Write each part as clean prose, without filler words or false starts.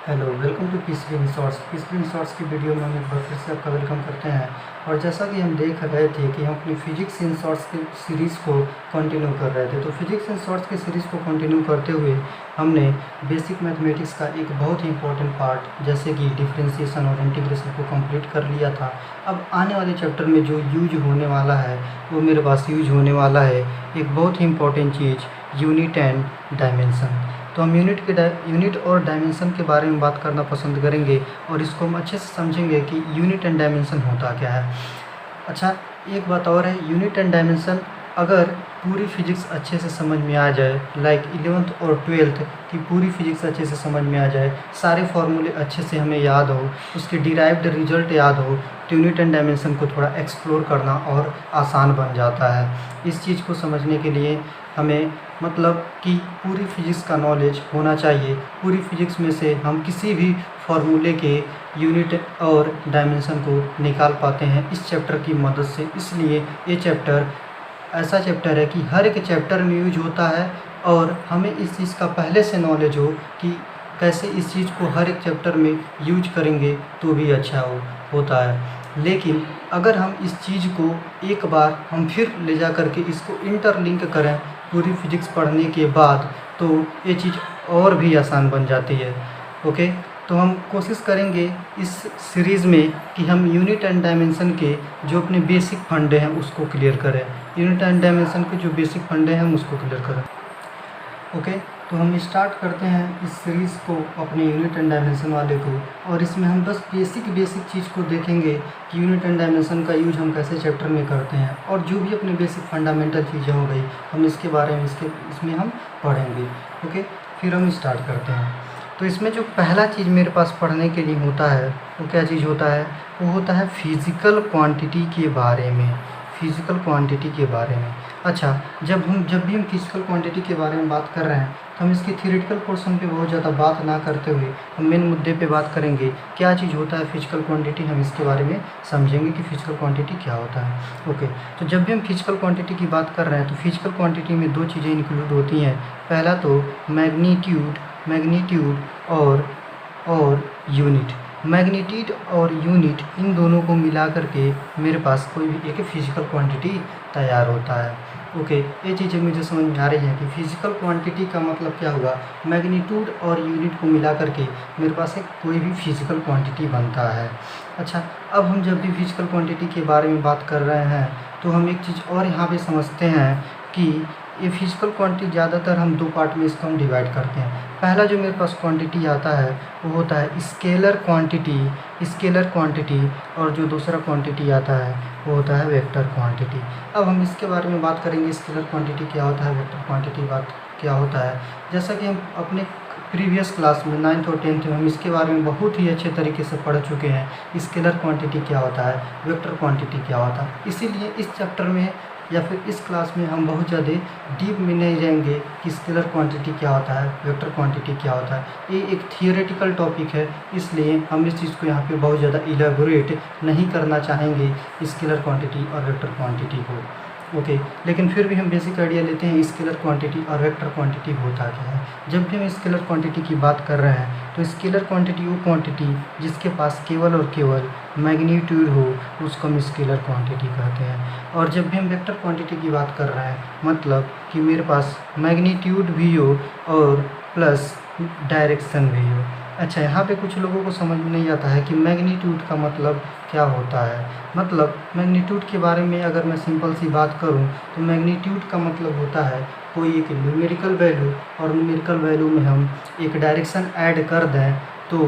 Hello, welcome to Peaceful Resource. Peaceful Resource की video में हम एक बार फिर से आपका वेलकम करते हैं। और जैसा कि हम देख रहे थे कि हम अपनी फिजिक्स इन शॉर्ट्स की सीरीज़ को कंटिन्यू कर रहे थे, तो फिजिक्स इन शॉर्ट्स की सीरीज़ को कंटिन्यू करते हुए हमने बेसिक मैथमेटिक्स का एक बहुत ही इंपॉर्टेंट पार्ट जैसे कि डिफरेंशिएशन और इंटीग्रेशन को कंप्लीट कर लिया था। अब आने वाले चैप्टर में जो यूज होने वाला है वो मेरे पास यूज होने वाला है एक बहुत ही इंपॉर्टेंट चीज़, यूनिट एंड डायमेंशन। तो हम यूनिट और डायमेंशन के बारे में बात करना पसंद करेंगे और इसको हम अच्छे से समझेंगे कि यूनिट एंड डायमेंशन होता क्या है। अच्छा, एक बात और है, यूनिट एंड डायमेंशन अगर पूरी फिजिक्स अच्छे से समझ में आ जाए, लाइक 11th और 12th की पूरी फिजिक्स अच्छे से समझ में आ जाए, सारे फार्मूले अच्छे से हमें याद हो, उसके डिराइव्ड रिजल्ट याद हो, तो यूनिट एंड डायमेंशन को थोड़ा एक्सप्लोर करना और आसान बन जाता है। इस चीज़ को समझने के लिए हमें मतलब कि पूरी फिजिक्स का नॉलेज होना चाहिए। पूरी फिजिक्स में से हम किसी भी फार्मूले के यूनिट और डायमेंशन को निकाल पाते हैं इस चैप्टर की मदद से। इसलिए ये चैप्टर ऐसा चैप्टर है कि हर एक चैप्टर में यूज होता है और हमें इस चीज़ का पहले से नॉलेज हो कि कैसे इस चीज़ को हर एक चैप्टर में यूज करेंगे तो भी अच्छा होता है। लेकिन अगर हम इस चीज़ को एक बार हम फिर ले जा करके इसको इंटरलिंक करें पूरी फिजिक्स पढ़ने के बाद, तो ये चीज़ और भी आसान बन जाती है। ओके, तो हम कोशिश करेंगे इस सीरीज़ में कि हम यूनिट एंड डायमेंशन के जो अपने बेसिक फंडे हैं उसको क्लियर करें। यूनिट एंड डायमेंशन के जो बेसिक फंडे हैं हम उसको क्लियर करें। ओके, तो हम स्टार्ट करते हैं इस सीरीज़ को, अपने यूनिट एंड डायमेंशन वाले को। और इसमें हम बस बेसिक चीज़ को देखेंगे कि यूनिट एंड डायमेंशन का यूज हम कैसे चैप्टर में करते हैं, और जो भी अपने बेसिक फंडामेंटल चीज़ें हो गई हम इसके बारे में इसमें हम पढ़ेंगे। ओके, फिर हम स्टार्ट करते हैं। तो इसमें जो पहला चीज़ मेरे पास पढ़ने के लिए होता है वो क्या चीज़ होता है, वो होता है फिज़िकल क्वांटिटी के बारे में। फिज़िकल क्वांटिटी के बारे में। अच्छा, जब भी हम फिज़िकल क्वांटिटी के बारे में बात कर रहे हैं तो हम इसके थ्योरेटिकल पोर्शन पे बहुत ज़्यादा बात ना करते हुए हम मेन मुद्दे पे बात करेंगे, क्या चीज़ होता है फिज़िकल क्वांटिटी। हम इसके बारे में समझेंगे कि फिज़िकल क्वांटिटी क्या होता है। ओके, तो जब भी हम फिज़िकल क्वांटिटी की बात कर रहे हैं तो फिज़िकल क्वांटिटी में दो चीज़ें इंक्लूड होती हैं। पहला तो मैग्नीट्यूड और यूनिट। मैग्नीट्यूड और यूनिट, इन दोनों को मिला करके मेरे पास कोई भी एक फिज़िकल क्वांटिटी तैयार होता है। ओके, ये चीज़ें मुझे समझ में आ रही है कि फिज़िकल क्वांटिटी का मतलब क्या हुआ, मैग्नीट्यूड और यूनिट को मिला करके मेरे पास एक कोई भी फिज़िकल क्वांटिटी बनता है। अच्छा, अब हम जब भी फिज़िकल क्वांटिटी के बारे में बात कर रहे हैं तो हम एक चीज़ और यहाँ पे समझते हैं कि ये फिज़िकल क्वांटिटी ज़्यादातर हम दो पार्ट में इसको हम डिवाइड करते हैं। पहला जो मेरे पास क्वांटिटी आता है वो होता है स्केलर क्वांटिटी, और जो दूसरा क्वांटिटी आता है वो होता है वेक्टर क्वांटिटी। अब हम इसके बारे में बात करेंगे, स्केलर क्वांटिटी क्या होता है, वेक्टर क्वांटिटी बात क्या होता है। जैसा कि हम अपने प्रीवियस क्लास में 9th और 10th में हम इसके बारे में बहुत ही अच्छे तरीके से पढ़ चुके हैं। स्केलर क्वांटिटी क्या होता है, वेक्टर क्वांटिटी क्या होता है। इसीलिए इस चैप्टर में या फिर इस क्लास में हम बहुत ज़्यादा डीप में नहीं जाएंगे कि स्केलर क्वांटिटी क्या होता है, वेक्टर क्वांटिटी क्या होता है। ये एक थियोरेटिकल टॉपिक है, इसलिए हम इस चीज़ को यहाँ पे बहुत ज़्यादा इलेबोरेट नहीं करना चाहेंगे स्केलर क्वांटिटी और वेक्टर क्वांटिटी को। ओके, लेकिन फिर भी हम बेसिक आइडिया लेते हैं स्केलर क्वांटिटी और वेक्टर क्वांटिटी होता क्या है। जब भी हम स्केलर क्वांटिटी की बात कर रहे हैं तो स्केलर क्वांटिटी वो क्वांटिटी जिसके पास केवल और केवल मैग्नीट्यूड हो उसको हम स्केलर क्वांटिटी कहते हैं। और जब भी हम वेक्टर क्वांटिटी की बात कर रहे हैं मतलब कि मेरे पास मैग्नीट्यूड भी हो और प्लस डायरेक्शन भी हो। अच्छा, यहाँ पे कुछ लोगों को समझ में नहीं आता है कि मैग्नीट्यूड का मतलब क्या होता है। मतलब मैग्नीट्यूड के बारे में अगर मैं सिंपल सी बात करूँ तो मैग्नीट्यूड का मतलब होता है कोई एक न्यूमेरिकल वैल्यू, और न्यूमेरिकल वैल्यू में हम एक डायरेक्शन ऐड कर दें तो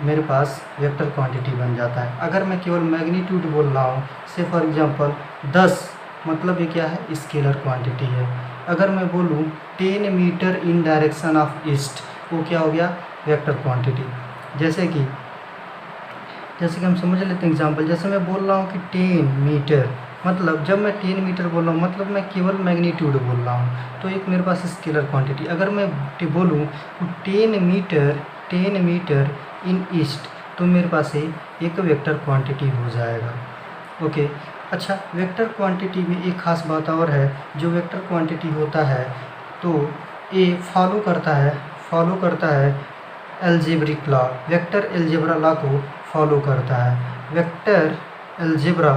मेरे पास वेक्टर क्वांटिटी बन जाता है। अगर मैं केवल मैग्नीट्यूड बोल रहा हूँ, से फॉर एग्जांपल 10, मतलब ये क्या है, स्केलर क्वांटिटी है। अगर मैं बोलूँ 10 meter in direction of east, वो क्या हो गया, वेक्टर क्वांटिटी। जैसे कि हम समझ लेते हैं एग्जांपल, जैसे मैं बोल रहा हूँ कि 10 मीटर, मतलब जब मैं 10 मीटर बोल रहा हूँ मतलब मैं केवल मैग्नीट्यूड बोल रहा हूँ, तो एक मेरे पास स्केलर क्वांटिटी। अगर मैं बोलूँ 10 मीटर इन ईस्ट, तो मेरे पास एक वेक्टर क्वांटिटी हो जाएगा। ओके, अच्छा, वेक्टर क्वांटिटी में एक ख़ास बात और है, जो वेक्टर क्वांटिटी होता है तो ये फॉलो करता है algebraic law, vector algebra law को फॉलो करता है। वेक्टर एल्जेब्रा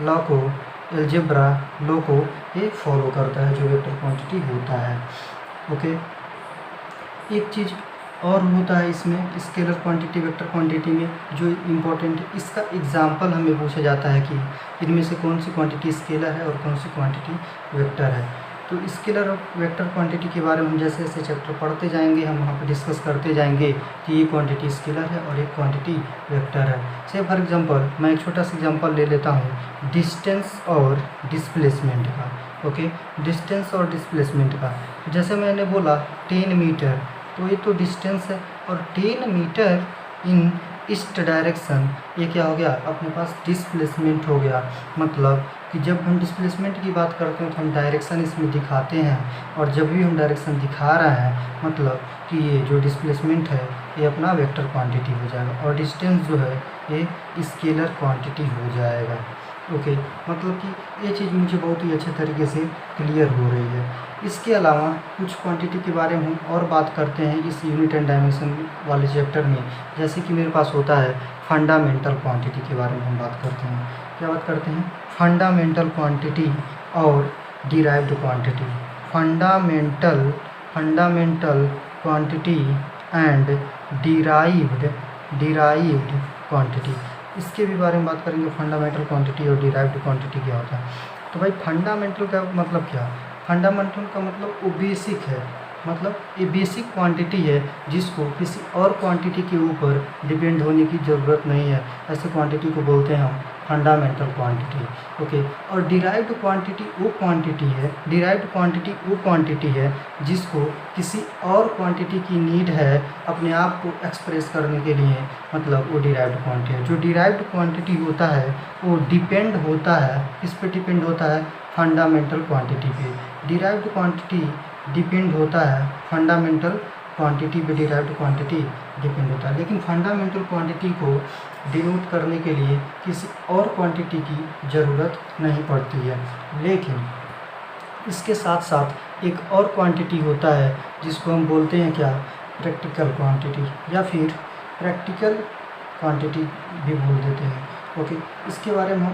लॉ को ये फॉलो करता है, जो वेक्टर क्वांटिटी होता है। ओके, एक चीज़ और होता है इसमें स्केलर क्वांटिटी वेक्टर क्वांटिटी में जो इम्पोर्टेंट है, इसका एग्जांपल हमें पूछा जाता है कि इनमें से कौन सी क्वांटिटी स्केलर है और कौन सी क्वांटिटी वेक्टर है। तो स्केलर और वेक्टर क्वांटिटी के बारे में हम जैसे जैसे चैप्टर पढ़ते जाएंगे, हम वहाँ पर डिस्कस करते जाएंगे कि ये क्वांटिटी स्केलर है और एक क्वांटिटी वेक्टर है। से फॉर एग्जांपल मैं एक छोटा सा एग्जांपल ले लेता हूँ डिस्टेंस और डिस्प्लेसमेंट का। ओके, डिस्टेंस और डिस्प्लेसमेंट का, जैसे मैंने बोला 10 मीटर, तो ये तो डिस्टेंस है, और 10 मीटर इन ईस्ट डायरेक्शन, ये क्या हो गया, अपने पास डिस्प्लेसमेंट हो गया। मतलब कि जब हम डिस्प्लेसमेंट की बात करते हैं तो हम डायरेक्शन इसमें दिखाते हैं, और जब भी हम डायरेक्शन दिखा रहे हैं मतलब कि ये जो डिस्प्लेसमेंट है ये अपना वेक्टर क्वांटिटी हो जाएगा, और डिस्टेंस जो है ये स्केलर क्वांटिटी हो जाएगा। ओके, मतलब कि ये चीज़ मुझे बहुत ही अच्छे तरीके से क्लियर हो रही है। इसके अलावा कुछ क्वांटिटी के बारे में हम और बात करते हैं इस यूनिट एंड डायमेंशन वाले चैप्टर में। जैसे कि मेरे पास होता है फंडामेंटल क्वांटिटी के बारे में हम बात करते हैं। क्या बात करते हैं? फंडामेंटल क्वांटिटी और derived quantity. Fundamental quantity and derived quantity, इसके भी बारे में बात करेंगे। फंडामेंटल क्वांटिटी और डिराइव्ड क्वांटिटी क्या होता है? तो भाई फंडामेंटल का मतलब क्या? फंडामेंटल का मतलब वो बेसिक है, मतलब ये बेसिक क्वांटिटी है जिसको किसी और क्वांटिटी के ऊपर डिपेंड होने की ज़रूरत नहीं है, ऐसे क्वांटिटी को बोलते हैं हम फंडामेंटल क्वांटिटी। ओके, और डिराइव्ड क्वांटिटी वो क्वांटिटी है जिसको किसी और क्वांटिटी की नीड है अपने आप को एक्सप्रेस करने के लिए, मतलब वो डिराइव्ड क्वांटिटी है। जो डिराइव्ड क्वांटिटी होता है वो डिपेंड होता है, किस पे डिपेंड होता है? फंडामेंटल क्वांटिटी पे। डिराइव्ड क्वांटिटी डिपेंड होता है फंडामेंटल क्वांटिटी पे, डिराइव्ड क्वांटिटी डिपेंड होता है। लेकिन फंडामेंटल क्वांटिटी को डिनोट करने के लिए किसी और क्वांटिटी की ज़रूरत नहीं पड़ती है। लेकिन इसके साथ साथ एक और क्वांटिटी होता है जिसको हम बोलते हैं क्या? प्रैक्टिकल क्वांटिटी, या फिर प्रैक्टिकल क्वांटिटी भी बोल देते हैं। ओके, इसके बारे में हम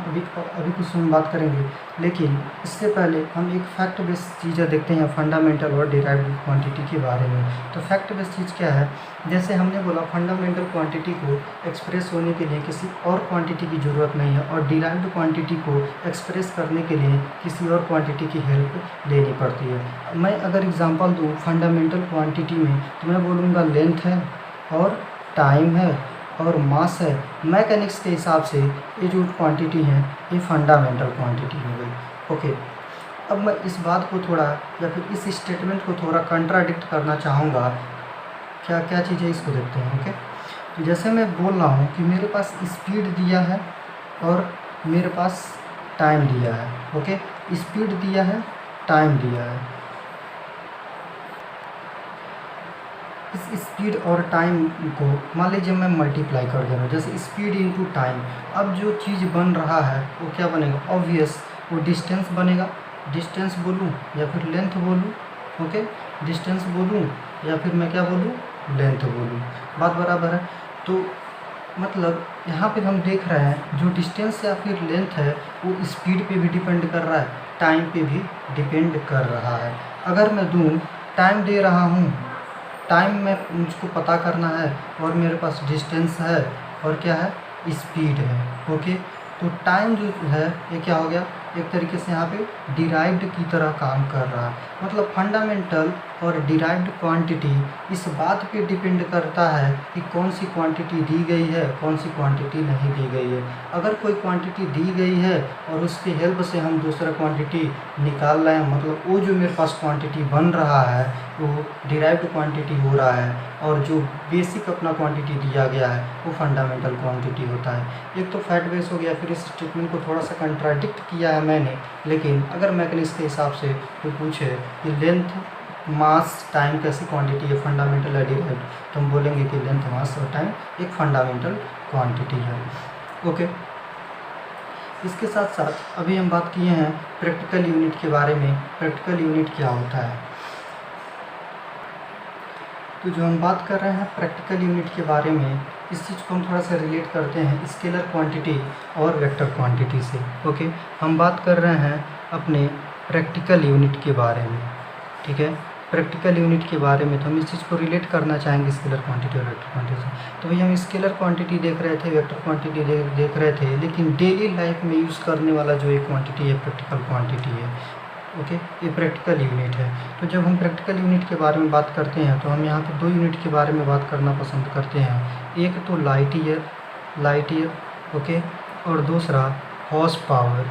अभी कुछ समय बात करेंगे, लेकिन इससे पहले हम एक फैक्ट बेस्ड चीज़ें देखते हैं फंडामेंटल और डिराइव्ड क्वांटिटी के बारे में। तो फैक्ट बेस्ड चीज़ क्या है? जैसे हमने बोला फंडामेंटल क्वांटिटी को एक्सप्रेस होने के लिए किसी और क्वांटिटी की ज़रूरत नहीं है, और डिराइव्ड क्वांटिटी को एक्सप्रेस करने के लिए किसी और क्वांटिटी की हेल्प लेनी पड़ती है। मैं अगर एग्जांपल दूँ फंडामेंटल क्वांटिटी में, तो मैं बोलूँगा लेंथ है और टाइम है और मास है। मैकेनिक्स के हिसाब से ये जो क्वांटिटी है ये फंडामेंटल क्वांटिटी हो गई। ओके, अब मैं इस बात को थोड़ा, या फिर इस स्टेटमेंट को थोड़ा कंट्राडिक्ट करना चाहूँगा। क्या क्या चीज़ें इसको देखते हैं। ओके, तो जैसे मैं बोल रहा हूँ कि मेरे पास स्पीड दिया है और मेरे पास टाइम दिया है। ओके, स्पीड दिया है, टाइम दिया है। इस स्पीड और टाइम को मान लीजिए मैं मल्टीप्लाई कर दे रहा हूँ, जैसे स्पीड इनटू टाइम। अब जो चीज़ बन रहा है वो क्या बनेगा? ऑब्वियस वो डिस्टेंस बनेगा। डिस्टेंस बोलूँ या फिर लेंथ बोलूँ? ओके, डिस्टेंस बोलूँ या फिर मैं क्या बोलूँ? लेंथ बोलूँ, बात बराबर है। तो मतलब यहाँ पे हम देख रहे हैं जो डिस्टेंस या फिर लेंथ है वो स्पीड पे भी डिपेंड कर रहा है, टाइम पे भी डिपेंड कर रहा है। अगर मैं दूँ टाइम दे रहा हूँ, टाइम में मुझको पता करना है, और मेरे पास डिस्टेंस है और क्या है? स्पीड है। ओके, तो टाइम जो है ये क्या हो गया? एक तरीके से यहाँ पे डिराइव्ड की तरह काम कर रहा है। मतलब फंडामेंटल और डिराइव्ड क्वांटिटी इस बात पे डिपेंड करता है कि कौन सी क्वांटिटी दी गई है, कौन सी क्वांटिटी नहीं दी गई है। अगर कोई क्वांटिटी दी गई है और उसकी हेल्प से हम दूसरा क्वांटिटी निकाल रहे हैं, मतलब वो जो मेरे पास क्वांटिटी बन रहा है वो डिराइव्ड क्वांटिटी हो रहा है, और जो बेसिक अपना क्वांटिटी दिया गया है वो फंडामेंटल क्वांटिटी होता है। एक तो फैक्ट बेस हो गया, फिर इस स्टेटमेंट को थोड़ा सा कंट्राडिक्ट किया है मैंने। लेकिन अगर मैकेनिक्स के हिसाब से कोई पूछे कि लेंथ, मास, टाइम कैसी क्वांटिटी है, फंडामेंटल या डिराइव्ड, तो हम बोलेंगे कि लेंथ, मास और टाइम एक फंडामेंटल क्वांटिटी है। ओके, इसके साथ साथ अभी हम बात किए हैं प्रैक्टिकल यूनिट के बारे में। प्रैक्टिकल यूनिट क्या होता है? तो जो हम बात कर रहे हैं प्रैक्टिकल यूनिट के बारे में, इस चीज़ को हम थोड़ा सा रिलेट करते हैं स्केलर क्वांटिटी और वेक्टर क्वांटिटी से। ओके, हम बात कर रहे हैं अपने प्रैक्टिकल यूनिट के बारे में, ठीक है। प्रैक्टिकल यूनिट के बारे में तो हम इस चीज़ को रिलेट करना चाहेंगे स्केलर क्वांटिटी और वेक्टर क्वांटिटी से। तो भैया हम स्केलर क्वांटिटी देख रहे थे, वेक्टर क्वांटिटी देख रहे थे, लेकिन डेली लाइफ में यूज़ करने वाला जो एक क्वांटिटी है प्रैक्टिकल क्वांटिटी है। ओके, ये प्रैक्टिकल यूनिट है। तो जब हम प्रैक्टिकल यूनिट के बारे में बात करते हैं तो हम यहाँ पे दो यूनिट के बारे में बात करना पसंद करते हैं। एक तो लाइट ईयर, ओके, और दूसरा हॉर्स पावर।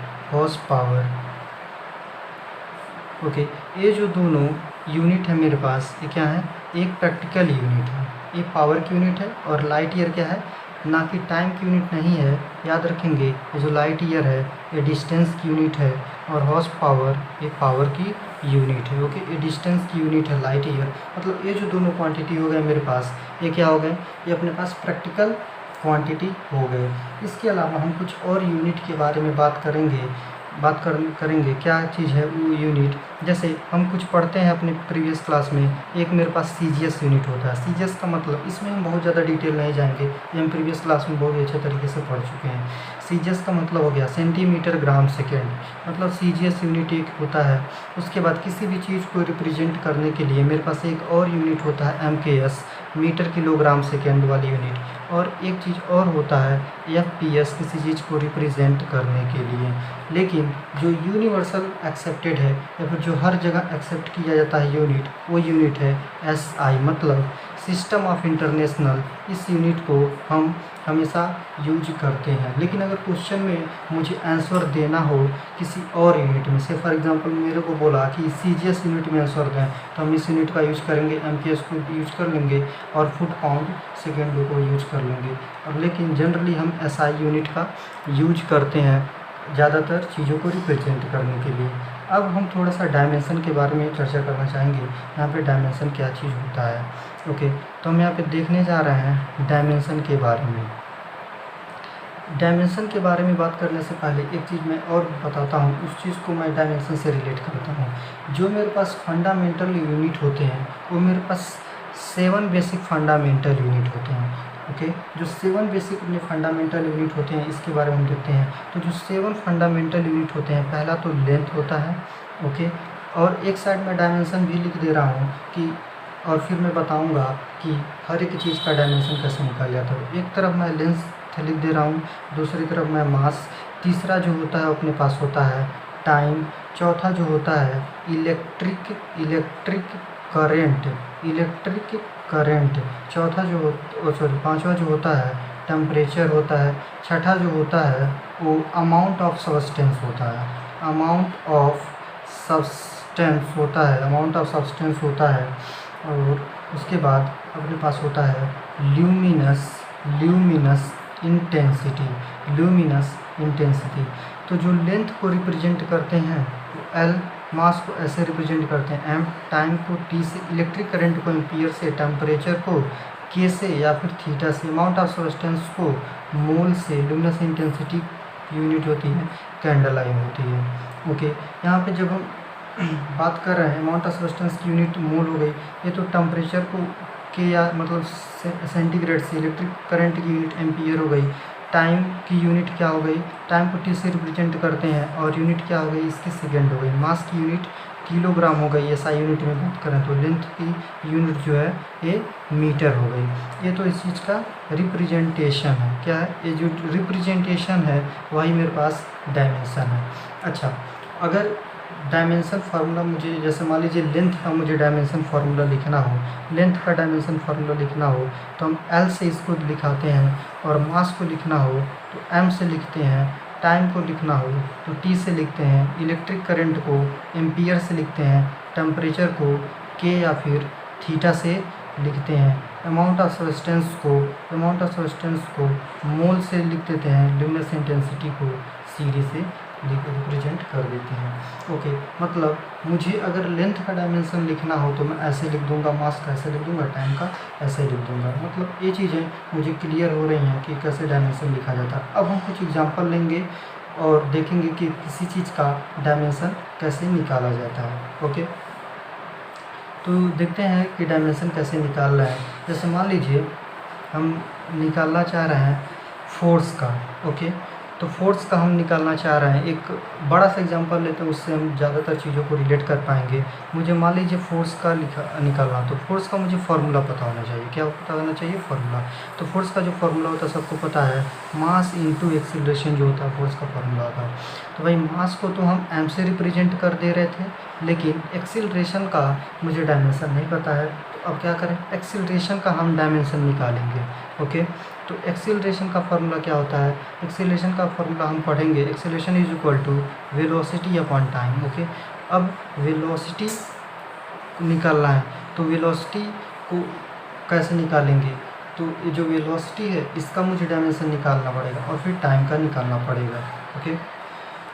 ओके, ये जो दोनों यूनिट है मेरे पास, ये क्या है, एक प्रैक्टिकल यूनिट है, ये पावर की यूनिट है, और लाइट ईयर क्या है, ना कि टाइम की यूनिट नहीं है, याद रखेंगे। ये जो लाइट ईयर है ये डिस्टेंस की यूनिट है, और हॉर्स पावर ये पावर की यूनिट है। ओके, ये डिस्टेंस की यूनिट है लाइट ईयर। मतलब ये जो दोनोों क्वांटिटी हो गए मेरे पास, ये क्या हो गए, ये अपने पास प्रैक्टिकल क्वांटिटी हो गए। इसके अलावा हम कुछ और यूनिट के बारे में बात करेंगे। क्या चीज़ है वो यूनिट, जैसे हम कुछ पढ़ते हैं अपने प्रीवियस क्लास में, एक मेरे पास सीजीएस यूनिट होता है। सीजीएस का मतलब, इसमें हम बहुत ज़्यादा डिटेल नहीं जाएंगे, ये हम प्रीवियस क्लास में बहुत अच्छे तरीके से पढ़ चुके हैं। सीजीएस का मतलब हो गया सेंटीमीटर ग्राम सेकेंड, मतलब सीजीएस यूनिट एक होता है। उसके बाद किसी भी चीज़ को रिप्रेजेंट करने के लिए मेरे पास एक और यूनिट होता है एमकेएस, मीटर किलोग्राम सेकेंड वाली यूनिट, और एक चीज़ और होता है एफपीएस, किसी चीज़ को रिप्रेजेंट करने के लिए। लेकिन जो यूनिवर्सल एक्सेप्टेड है या फिर जो हर जगह एक्सेप्ट किया जाता है यूनिट, वो यूनिट है एसआई, मतलब सिस्टम ऑफ इंटरनेशनल। इस यूनिट को हम हमेशा यूज करते हैं। लेकिन अगर क्वेश्चन में मुझे आंसर देना हो किसी और यूनिट में से, फॉर एग्जांपल मेरे को बोला कि सीजीएस यूनिट में आंसर दें, तो हम इस यूनिट का यूज करेंगे, एमकेएस को यूज कर लेंगे, और फुट पाउंड सेकेंड को यूज कर लेंगे। अब लेकिन जनरली हम एसआई यूनिट का यूज करते हैं ज़्यादातर चीज़ों को रिप्रेजेंट करने के लिए। अब हम थोड़ा सा डायमेंशन के बारे में चर्चा करना चाहेंगे। यहाँ पे डायमेंशन क्या चीज़ होता है। ओके, तो हम यहाँ पे देखने जा रहे हैं डायमेंशन के बारे में। डायमेंशन के बारे में बात करने से पहले एक चीज़ मैं और बताता हूँ, उस चीज़ को मैं डायमेंशन से रिलेट करता हूँ। जो मेरे पास फंडामेंटल यूनिट होते हैं वो मेरे पास 7 बेसिक फंडामेंटल यूनिट होते हैं। ओके, जो 7 बेसिक फंडामेंटल यूनिट होते हैं इसके बारे में हम देखते हैं। तो जो 7 फंडामेंटल यूनिट होते हैं, पहला तो लेंथ होता है। ओके, और एक साइड में डायमेंशन भी लिख दे रहा हूँ कि, और फिर मैं बताऊँगा कि हर एक चीज़ का डायमेंशन कैसे निकाल जाता है। एक तरफ मैं लेंथ लिख दे रहा हूँ, दूसरी तरफ मैं मास, तीसरा जो होता है अपने पास होता है टाइम, चौथा जो होता है इलेक्ट्रिक करेंट, चौथा जो पांचवा जो होता है टेम्परेचर होता है, छठा जो होता है वो अमाउंट ऑफ सब्सटेंस होता है, और उसके बाद अपने पास होता है ल्यूमिनस इंटेंसिटी। तो जो लेंथ को रिप्रेजेंट करते हैं तो एल, मास को ऐसे रिप्रेजेंट करते हैं एम, टाइम को टी से, इलेक्ट्रिक करंट को एम्पियर से, टेम्परेचर को के से या फिर थीटा से, अमाउंट ऑफ सब्सटेंस को मोल से, लुमिनस इंटेंसिटी यूनिट होती है कैंडल लाइन होती है। ओके, यहाँ पे जब हम बात कर रहे हैं अमाउंट ऑफ सब्सटेंस की यूनिट मोल हो गई, ये तो टेम्परेचर को के या मतलब सेंटीग्रेड से, इलेक्ट्रिक करंट की यूनिट एम्पियर हो गई, टाइम की यूनिट क्या हो गई, टाइम को टी से रिप्रेजेंट करते हैं, और यूनिट क्या हो गई इसकी सेकेंड हो गई, मास की यूनिट किलोग्राम हो गई। एसआई यूनिट में बात करें तो लेंथ की यूनिट जो है ये मीटर हो गई। ये तो इस चीज़ का रिप्रेजेंटेशन है। क्या है ये जो रिप्रेजेंटेशन है वही मेरे पास डायमेंशन है। अच्छा, अगर डायमेंशन फार्मूला मुझे, जैसे मान लीजिए लेंथ का मुझे डायमेंशन फार्मूला लिखना हो, लेंथ का डायमेंशन फार्मूला लिखना हो तो हम एल से इसको लिखाते हैं, और मास को लिखना हो तो एम से लिखते हैं, टाइम को लिखना हो तो टी से लिखते हैं, इलेक्ट्रिक करंट को एम्पियर से लिखते हैं, टेम्परेचर को के या फिर थीटा से लिखते हैं, अमाउंट ऑफ सब्सटेंस को मोल से लिख देते हैं, लुमिनस इंटेंसिटी को सीरी से रिप्रेजेंट कर देते हैं। ओके, मतलब मुझे अगर लेंथ का डायमेंशन लिखना हो तो मैं ऐसे लिख दूंगा, मास का ऐसे लिख दूंगा, टाइम का ऐसे लिख दूंगा। मतलब ये चीज़ें मुझे क्लियर हो रही हैं कि कैसे डायमेंशन लिखा जाता है। अब हम कुछ एग्जांपल लेंगे और देखेंगे कि किसी चीज़ का डायमेंशन कैसे निकाला जाता है। ओके, तो देखते हैं कि डायमेंशन कैसे निकाल रहे हैं। जैसे मान लीजिए हम निकालना चाह रहे हैं फोर्स का, ओके, तो फोर्स का हम निकालना चाह रहे हैं। एक बड़ा सा एग्जांपल लेते हैं, उससे हम ज़्यादातर चीज़ों को रिलेट कर पाएंगे। मुझे मान लीजिए फोर्स का निकालना, तो फोर्स का मुझे फार्मूला पता होना चाहिए। क्या पता होना चाहिए? फार्मूला। तो फोर्स का जो फार्मूला होता है सबको पता है, मास इंटू एक्सीलरेशन जो होता है फोर्स का फार्मूला होता है। तो भाई मास को तो हम एम से रिप्रेजेंट कर दे रहे थे, लेकिन एक्सीलरेशन का मुझे डायमेंशन नहीं पता है। तो अब क्या करें? एक्सीलरेशन का हम डायमेंशन निकालेंगे, ओके। तो एक्सीलरेशन का फार्मूला क्या होता है? एक्सीलरेशन का फार्मूला हम पढ़ेंगे, acceleration is equal to velocity upon time, okay. अब वेलोसिटी निकालना है, तो वेलोसिटी को कैसे निकालेंगे? तो ये जो वेलोसिटी है इसका मुझे डायमेंशन निकालना पड़ेगा और फिर टाइम का निकालना पड़ेगा, ओके।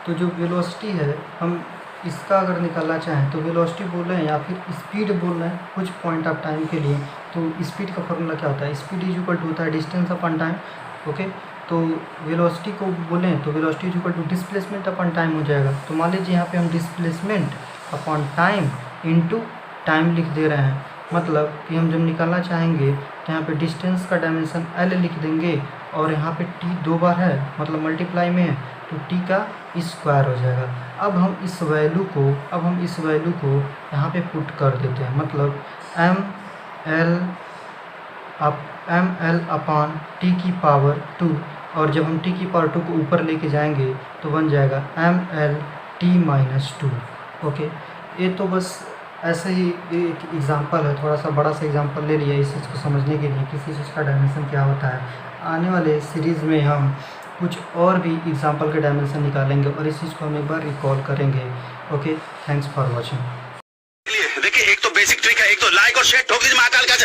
तो जो वेलोसिटी है हम इसका अगर निकालना चाहें तो वेलोसिटी बोल रहे हैं या फिर स्पीड बोल रहे हैं कुछ पॉइंट ऑफ टाइम के लिए, तो स्पीड का फार्मूला क्या होता है? स्पीड इज इक्वल टू होता है डिस्टेंस अपॉन टाइम, ओके। तो वेलोसिटी को बोलें तो velocity is equal to displacement upon time हो जाएगा। तो मान लीजिए यहाँ पे हम displacement upon time into time लिख दे रहे हैं, मतलब कि हम जब निकालना चाहेंगे तो यहाँ पे डिस्टेंस का डायमेंशन एल लिख देंगे और यहाँ पे टी 2 बार है, मतलब मल्टीप्लाई में है, तो टी का स्क्वायर हो जाएगा। अब हम इस वैल्यू को यहाँ पे पुट कर देते हैं, मतलब एम एल अपॉन टी की पावर 2, और जब हम टी की पावर 2 को ऊपर लेके जाएंगे तो बन जाएगा M L T minus 2, okay. ये तो बस ऐसे ही एक एग्जांपल है, थोड़ा सा बड़ा सा एग्जांपल ले लिया इस चीज़ को समझने के लिए किसी चीज़ का डायमेंशन क्या होता है। आने वाले सीरीज़ में हम कुछ और भी एग्जांपल के डायमेंशन निकालेंगे और इस चीज़ को हम एक बार रिकॉल करेंगे, ओके। Thanks for watching. देखिए एक तो बेसिक ट्रिक है, एक तो लाइक और शेयर ठोक दीजिए महाकाल का।